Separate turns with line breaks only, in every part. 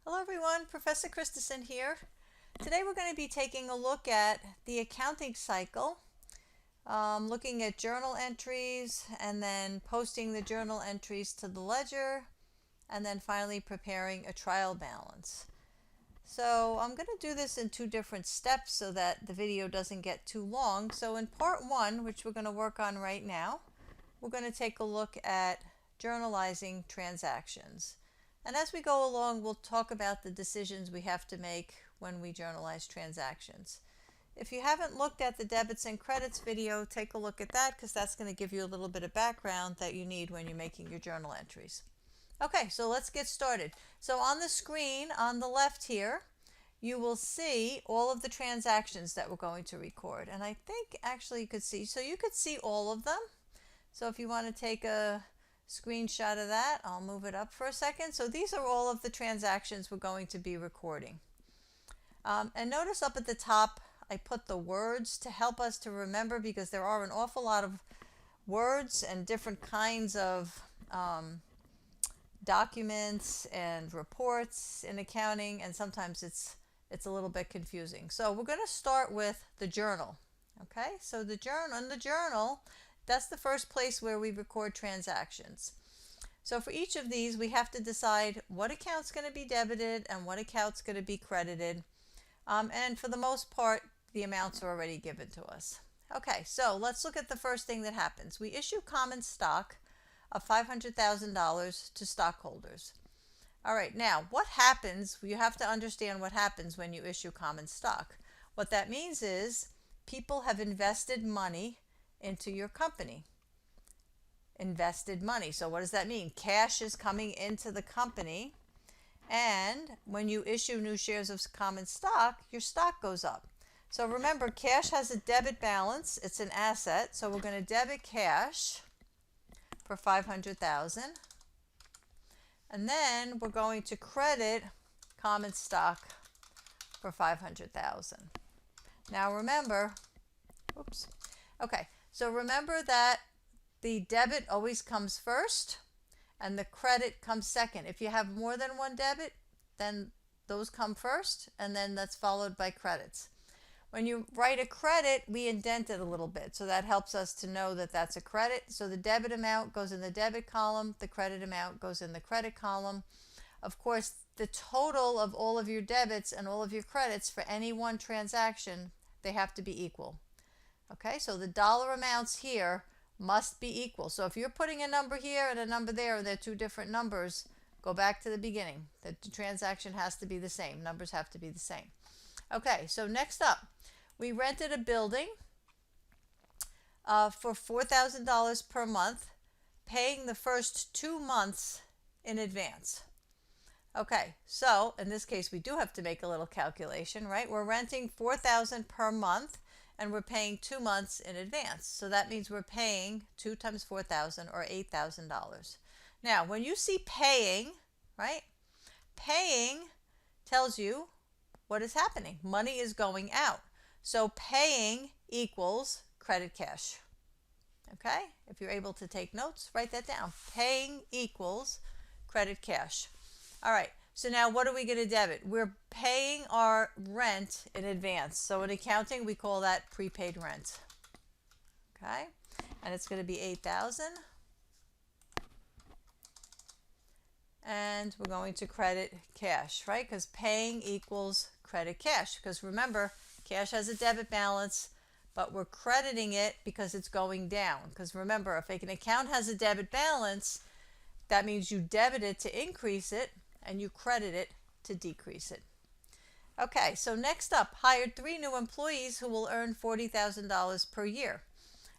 Hello everyone, Professor Christensen here. Today we're going to be taking a look at the accounting cycle, looking at journal entries and then posting the journal entries to the ledger and then finally preparing a trial balance. So I'm going to do this in two different steps so that the video doesn't get too long. So in part one, which we're going to work on right now, we're going to take a look at journalizing transactions. And as we go along, we'll talk about the decisions we have to make when we journalize transactions. If you haven't looked at the debits and credits video, take a look at that because that's going to give you a little bit of background that you need when you're making your journal entries. Okay, so let's get started. So on the screen on the left here, you will see all of the transactions that we're going to record. And I think actually you could see, so you could see all of them. So if you want to take a screenshot of that, I'll move it up for a second. So these are all of the transactions we're going to be recording. And notice up at the top, I put the words to help us to remember because there are an awful lot of words and different kinds of documents and reports in accounting, and sometimes it's a little bit confusing. So we're going to start with the journal. Okay, so the journal, that's the first place where we record transactions. So for each of these, we have to decide what account's going to be debited and what account's going to be credited. And for the most part, the amounts are already given to us. Okay, so let's look at the first thing that happens. We issue common stock of $500,000 to stockholders. All right, now what happens? You have to understand what happens when you issue common stock. What that means is people have invested money into your company. Invested money. So what does that mean? Cash is coming into the company, and when you issue new shares of common stock, your stock goes up. So remember, cash has a debit balance. It's an asset. So we're going to debit cash for $500,000. And then we're going to credit common stock for $500,000. Now remember, oops. Okay, so remember that the debit always comes first and the credit comes second. If you have more than one debit, then those come first and then that's followed by credits. When you write a credit, we indent it a little bit, so that helps us to know that that's a credit. So the debit amount goes in the debit column, the credit amount goes in the credit column. Of course, the total of all of your debits and all of your credits for any one transaction, they have to be equal. Okay, so the dollar amounts here must be equal. So if you're putting a number here and a number there and they're two different numbers, go back to the beginning. The transaction has to be the same. Numbers have to be the same. Okay, so next up, we rented a building for $4,000 per month, paying the first 2 months in advance. Okay, so in this case, we do have to make a little calculation, right? We're renting $4,000 per month, and we're paying 2 months in advance. So that means we're paying 2 times 4,000 or $8,000. Now, when you see paying, right? Paying tells you what is happening. Money is going out. So paying equals credit cash. Okay? If you're able to take notes, write that down. Paying equals credit cash. All right. So now what are we going to debit? We're paying our rent in advance. So in accounting, we call that prepaid rent. Okay? And it's going to be $8,000. And we're going to credit cash, right? Because paying equals credit cash. Because remember, cash has a debit balance, but we're crediting it because it's going down. Because remember, if an account has a debit balance, that means you debit it to increase it, and you credit it to decrease it. Okay, so next up, hired 3 new employees who will earn $40,000 per year.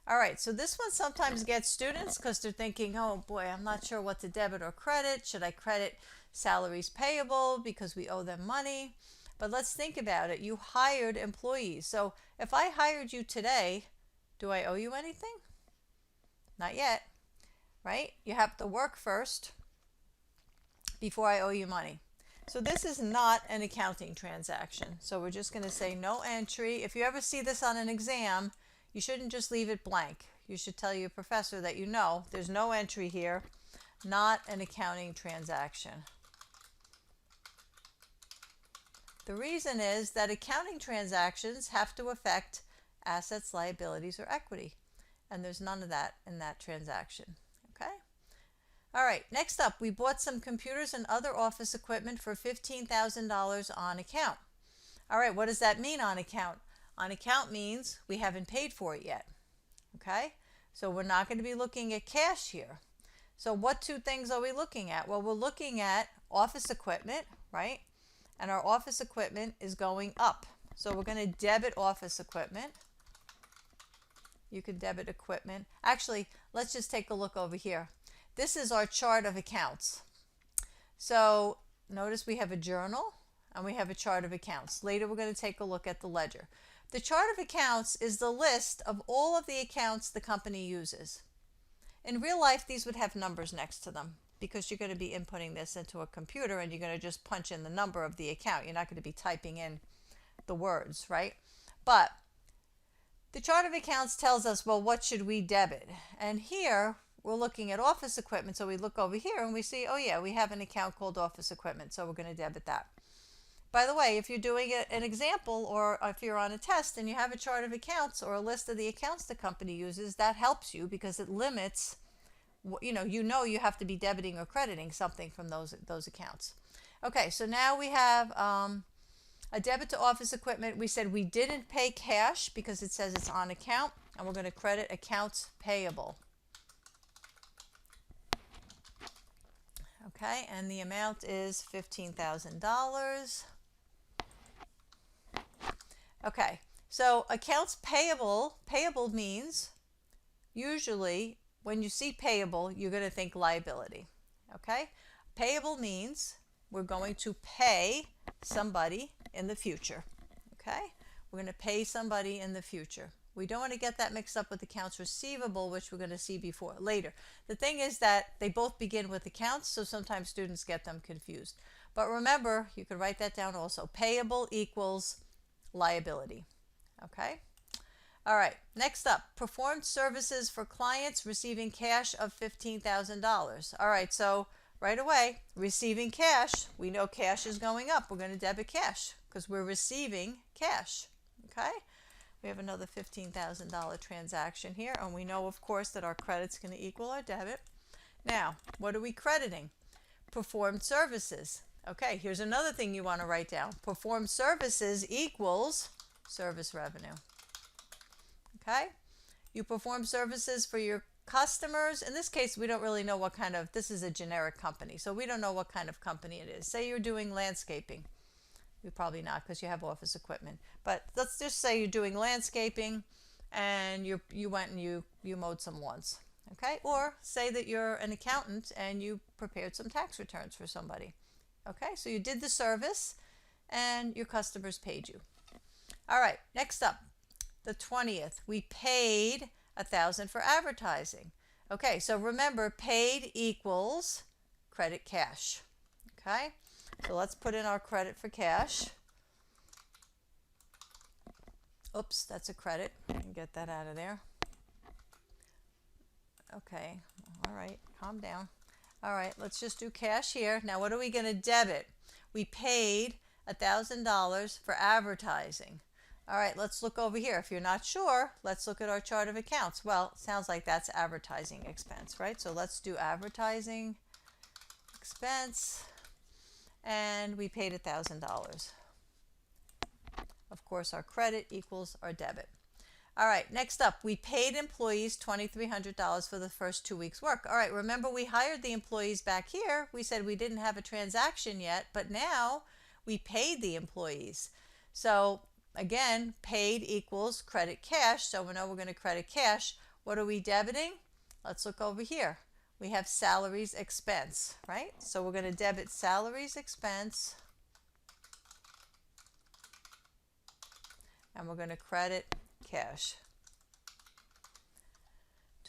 All right, so this one sometimes gets students because they're thinking, oh boy, I'm not sure what to debit or credit. Should I credit salaries payable because we owe them money? But let's think about it. You hired employees. So if I hired you today, do I owe you anything? Not yet, right? You have to work first before I owe you money. So this is not an accounting transaction. So we're just going to say no entry. If you ever see this on an exam, you shouldn't just leave it blank. You should tell your professor that you know there's no entry here, not an accounting transaction. The reason is that accounting transactions have to affect assets, liabilities, or equity. And there's none of that in that transaction. Okay? All right, next up, we bought some computers and other office equipment for $15,000 on account. All right, what does that mean on account? On account means we haven't paid for it yet. Okay? So we're not going to be looking at cash here. So what two things are we looking at? Well, we're looking at office equipment, right? And our office equipment is going up. So we're going to debit office equipment. You can debit equipment. Actually, let's just take a look over here. This is our chart of accounts. So notice we have a journal and we have a chart of accounts. Later we're going to take a look at the ledger. The chart of accounts is the list of all of the accounts the company uses. In real life, these would have numbers next to them because you're going to be inputting this into a computer and you're going to just punch in the number of the account. You're not going to be typing in the words, right? But the chart of accounts tells us, well, what should we debit? And here we're looking at office equipment. So we look over here and we see, oh yeah, we have an account called office equipment. So we're going to debit that. By the way, if you're doing an example or if you're on a test and you have a chart of accounts or a list of the accounts the company uses, that helps you because it limits, you know you have to be debiting or crediting something from those accounts. Okay, so now we have a debit to office equipment. We said we didn't pay cash because it says it's on account, and we're going to credit accounts payable. Okay, and the amount is $15,000. Okay, so accounts payable means usually when you see payable, you're going to think liability. Okay, payable means we're going to pay somebody in the future. Okay, we're going to pay somebody in the future. We don't want to get that mixed up with accounts receivable, which we're going to see later. The thing is that they both begin with accounts, so sometimes students get them confused. But remember, you can write that down also. Payable equals liability. Okay? All right, next up, performed services for clients receiving cash of $15,000. All right, so right away, receiving cash, we know cash is going up. We're going to debit cash because we're receiving cash. Okay? We have another $15,000 transaction here, and we know, of course, that our credit's going to equal our debit. Now, what are we crediting? Performed services. Okay, here's another thing you want to write down. Performed services equals service revenue. Okay? You perform services for your customers. In this case, we don't really know what kind of, this is a generic company, so we don't know what kind of company it is. Say you're doing landscaping. You're probably not because you have office equipment. But let's just say you're doing landscaping and you went and you mowed some lawns. Okay? Or say that you're an accountant and you prepared some tax returns for somebody. Okay? So you did the service and your customers paid you. All right, next up, the 20th. We paid $1,000 for advertising. Okay, so remember, paid equals credit cash. Okay? So let's put in our credit for cash. Oops, that's a credit. Get that out of there. Okay, all right, calm down. All right, let's just do cash here. Now, what are we going to debit? We paid $1,000 for advertising. All right, let's look over here. If you're not sure, let's look at our chart of accounts. Well, it sounds like that's advertising expense, right? So let's do advertising expense. And we paid $1,000. Of course, our credit equals our debit. All right, next up, we paid employees $2,300 for the first 2 weeks' work. All right, remember we hired the employees back here. We said we didn't have a transaction yet, but now we paid the employees. So again, paid equals credit cash. So we know we're going to credit cash. What are we debiting? Let's look over here. We have salaries expense, right? So we're going to debit salaries expense. And we're going to credit cash.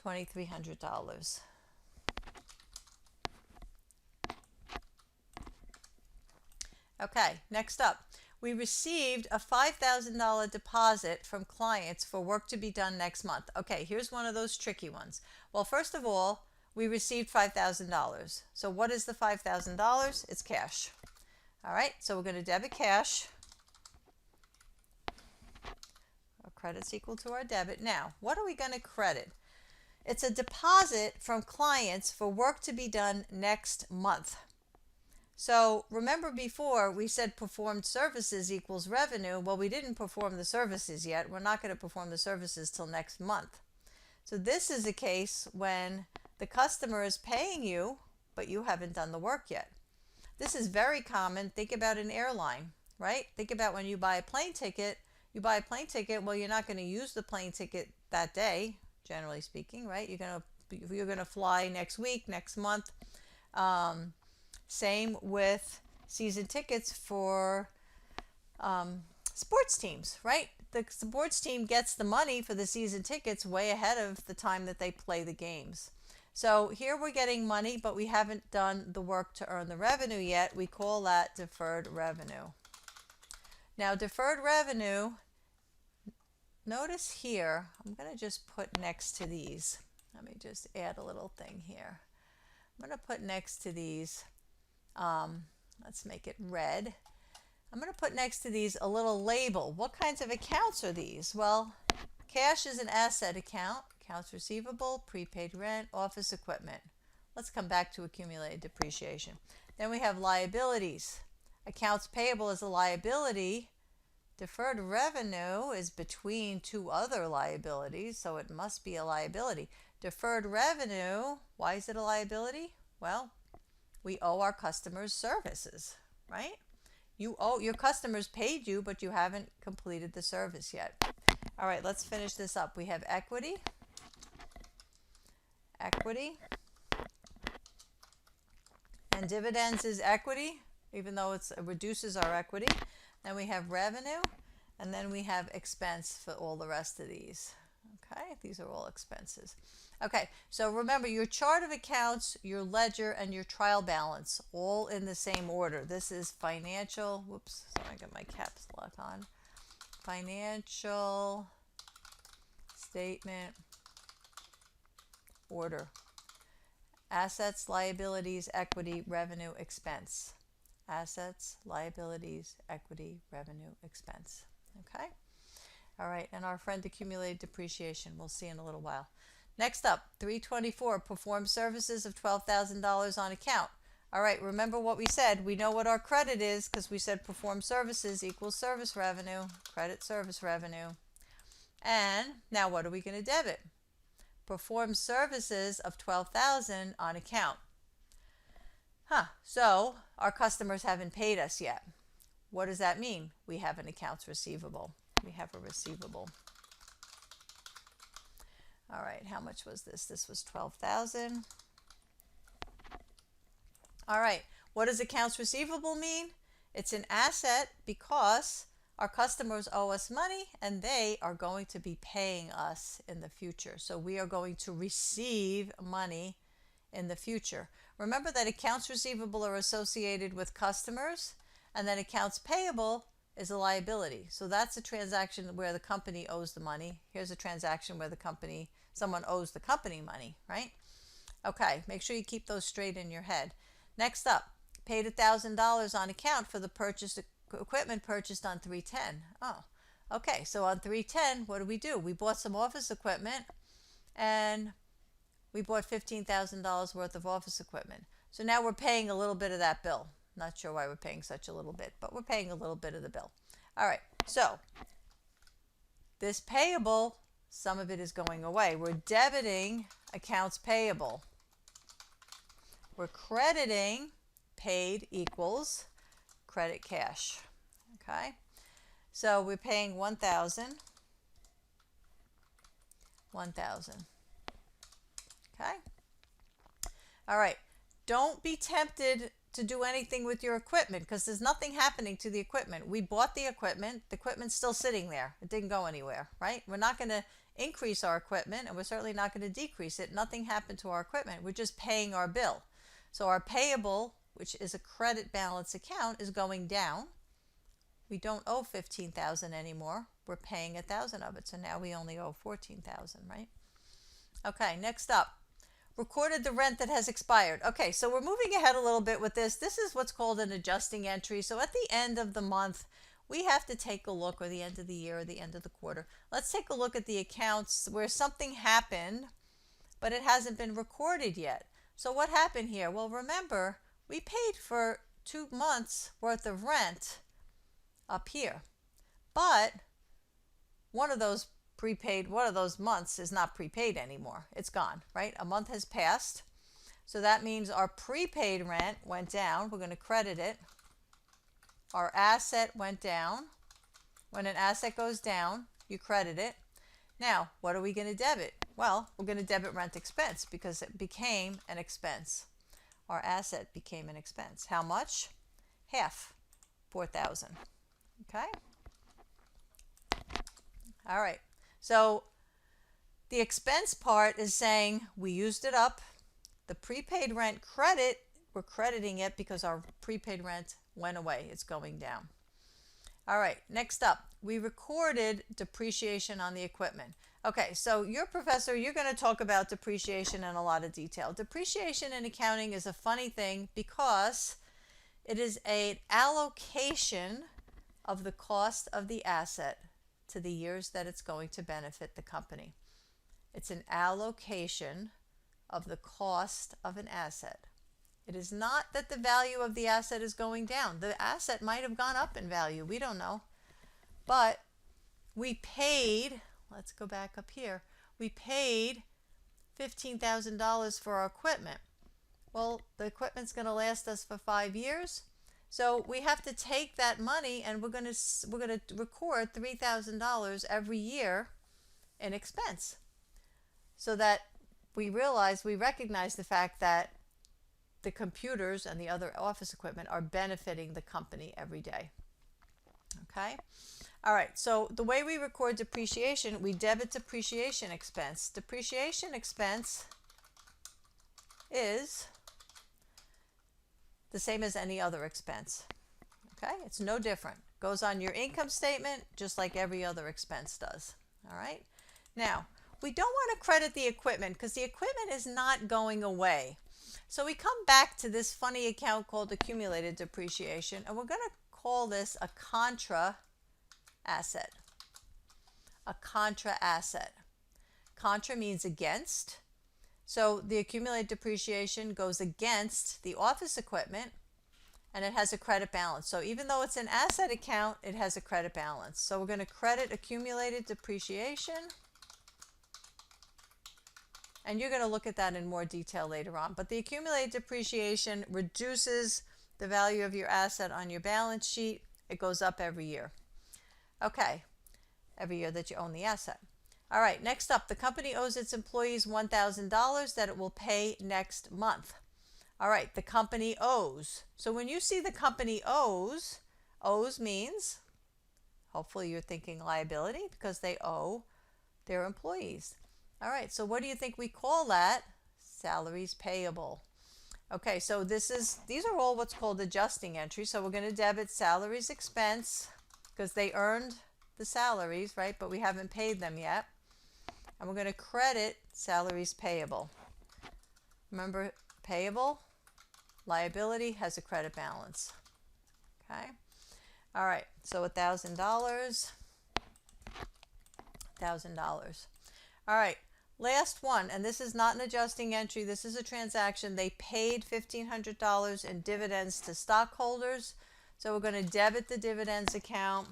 $2,300. Okay, next up. We received a $5,000 deposit from clients for work to be done next month. Okay, here's one of those tricky ones. Well, first of all, we received $5,000. So what is the $5,000? It's cash. All right, so we're going to debit cash. credit's equal to our debit. Now, what are we going to credit? It's a deposit from clients for work to be done next month. So remember before we said performed services equals revenue. Well, we didn't perform the services yet. We're not going to perform the services till next month. So this is a case when the customer is paying you, but you haven't done the work yet. This is very common. Think about an airline, right? Think about when you buy a plane ticket. You buy a plane ticket, well, you're not going to use the plane ticket that day, generally speaking, right? You're going to fly next week, next month. Same with season tickets for sports teams, right? The sports team gets the money for the season tickets way ahead of the time that they play the games. So here we're getting money, but we haven't done the work to earn the revenue yet. We call that deferred revenue. Now, deferred revenue, notice here, I'm going to just put next to these. Let me just add a little thing here. I'm going to put next to these, let's make it red. I'm going to put next to these a little label. What kinds of accounts are these? Well, cash is an asset account, accounts receivable, prepaid rent, office equipment. Let's come back to accumulated depreciation. Then we have liabilities. Accounts payable is a liability. Deferred revenue is between two other liabilities, so it must be a liability. Deferred revenue, why is it a liability? Well, we owe our customers services, right? Your customers paid you, but you haven't completed the service yet. All right, let's finish this up. We have equity. And dividends is equity, even though it reduces our equity. Then we have revenue, and then we have expense for all the rest of these. Okay, these are all expenses. Okay, so remember your chart of accounts, your ledger, and your trial balance, all in the same order. This is financial, whoops, sorry, I got my caps lock on. Financial statement order. Assets, liabilities, equity, revenue, expense. Assets, liabilities, equity, revenue, expense. Okay? All right, and our friend accumulated depreciation, we'll see in a little while. Next up, 324, perform services of $12,000 on account. All right, remember what we said. We know what our credit is because we said perform services equals service revenue, credit service revenue. And now what are we going to debit? Perform services of $12,000 on account. So our customers haven't paid us yet. What does that mean? We have an accounts receivable. We have a receivable. All right, how much was this? This was $12,000. All right, what does accounts receivable mean? It's an asset because our customers owe us money and they are going to be paying us in the future. So we are going to receive money in the future. Remember that accounts receivable are associated with customers, and then accounts payable is a liability. So that's a transaction where the company owes the money. Here's a transaction where someone owes the company money, right? Okay, make sure you keep those straight in your head. Next up, paid $1,000 on account for the equipment purchased on 310. Oh, okay, so on 310, what do? We bought some office equipment and we bought $15,000 worth of office equipment. So now we're paying a little bit of that bill. Not sure why we're paying such a little bit, but we're paying a little bit of the bill. All right, so this payable, some of it is going away. We're debiting accounts payable. We're crediting paid equals credit cash. Okay, so we're paying $1,000. Okay. All right. Don't be tempted to do anything with your equipment because there's nothing happening to the equipment. We bought the equipment. The equipment's still sitting there. It didn't go anywhere, right? We're not going to increase our equipment and we're certainly not going to decrease it. Nothing happened to our equipment. We're just paying our bill. So our payable, which is a credit balance account, is going down. We don't owe $15,000 anymore. We're paying $1,000 of it. So now we only owe $14,000, right? Okay, next up. Recorded the rent that has expired. Okay, so we're moving ahead a little bit with this. This is what's called an adjusting entry. So at the end of the month, we have to take a look, or the end of the year or the end of the quarter. Let's take a look at the accounts where something happened, but it hasn't been recorded yet. So what happened here? Well, remember, we paid for 2 months worth of rent up here, but one of those months is not prepaid anymore. It's gone, right? A month has passed. So that means our prepaid rent went down. We're going to credit it. Our asset went down. When an asset goes down, you credit it. Now, what are we going to debit? Well, we're going to debit rent expense because it became an expense. Our asset became an expense. How much? Half, 4,000. Okay? All right. So the expense part is saying we used it up. The prepaid rent credit, we're crediting it because our prepaid rent went away. It's going down. All right, next up, we recorded depreciation on the equipment. Okay, so your professor, you're going to talk about depreciation in a lot of detail. Depreciation in accounting is a funny thing because it is an allocation of the cost of the asset to the years that it's going to benefit the company. It's an allocation of the cost of an asset. It is not that the value of the asset is going down. The asset might have gone up in value. We don't know. But we paid, let's go back up here, we paid $15,000 for our equipment. Well, the equipment's going to last us for 5 years. So we have to take that money and we're going to record $3,000 every year in expense, so that we recognize the fact that the computers and the other office equipment are benefiting the company every day. Okay? All right, so the way we record depreciation, we debit depreciation expense. Depreciation expense is the same as any other expense. Okay? It's no different. Goes on your income statement just like every other expense does. All right? Now, we don't want to credit the equipment because the equipment is not going away. So we come back to this funny account called accumulated depreciation, and we're going to call this a contra asset. A contra asset. Contra means against. So the accumulated depreciation goes against the office equipment, and it has a credit balance. So even though it's an asset account, it has a credit balance. So we're going to credit accumulated depreciation. And you're going to look at that in more detail later on. But the accumulated depreciation reduces the value of your asset on your balance sheet. It goes up every year. Okay, every year that you own the asset. All right, next up, the company owes its employees $1,000 that it will pay next month. All right, the company owes. So when you see the company owes means, hopefully you're thinking liability because they owe their employees. All right, so what do you think we call that? Salaries payable. Okay, so these are all what's called adjusting entries. So we're going to debit salaries expense because they earned the salaries, right? But we haven't paid them yet. And we're going to credit salaries payable. Remember, payable, liability has a credit balance. Okay? All right, so $1,000. $1,000. All right. Last one, and this is not an adjusting entry. This is a transaction. They paid $1,500 in dividends to stockholders. So we're going to debit the dividends account.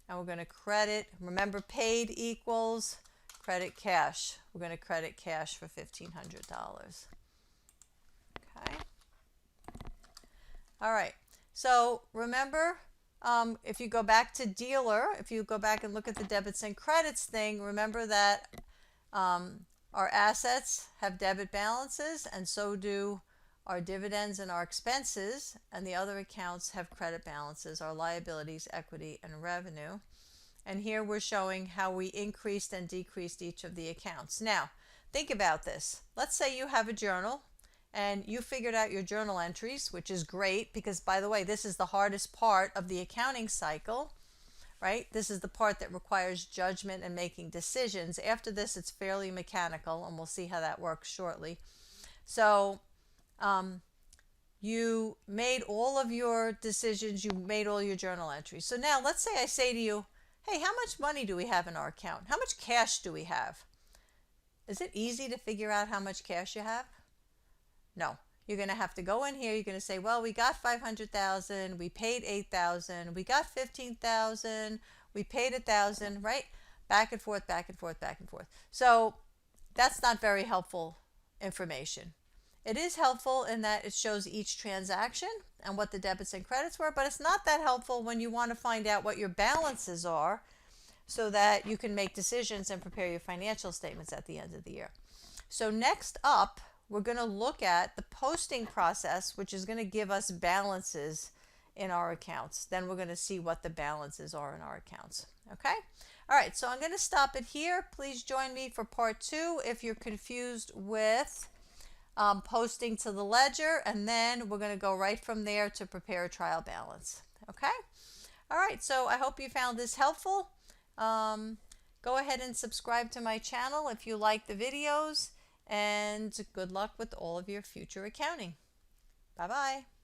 And we're going to credit. Remember, paid equals credit cash. We're going to credit cash for $1,500. Okay. All right. So remember, if you go back to dealer, if you go back and look at the debits and credits thing, remember that our assets have debit balances, and so do our dividends and our expenses, and the other accounts have credit balances, our liabilities, equity, and revenue. And here we're showing how we increased and decreased each of the accounts. Now, think about this. Let's say you have a journal and you figured out your journal entries, which is great because, by the way, this is the hardest part of the accounting cycle, right? This is the part that requires judgment and making decisions. After this, it's fairly mechanical, and we'll see how that works shortly. So you made all of your decisions, you made all your journal entries. So now let's say I say to you, hey, how much money do we have in our account? How much cash do we have? Is it easy to figure out how much cash you have? No. You're going to have to go in here. You're going to say, well, we got 500,000, we paid 8,000, we got 15,000, we paid 1,000, right? Back and forth, back and forth, back and forth. So that's not very helpful information. It is helpful in that it shows each transaction and what the debits and credits were, but it's not that helpful when you want to find out what your balances are so that you can make decisions and prepare your financial statements at the end of the year. So next up, we're going to look at the posting process, which is going to give us balances in our accounts. Then we're going to see what the balances are in our accounts. Okay? All right, so I'm going to stop it here. Please join me for part 2 if you're confused with posting to the ledger, and then we're going to go right from there to prepare a trial balance. Okay? All right, so I hope you found this helpful. Go ahead and subscribe to my channel if you like the videos, and good luck with all of your future accounting. Bye-bye.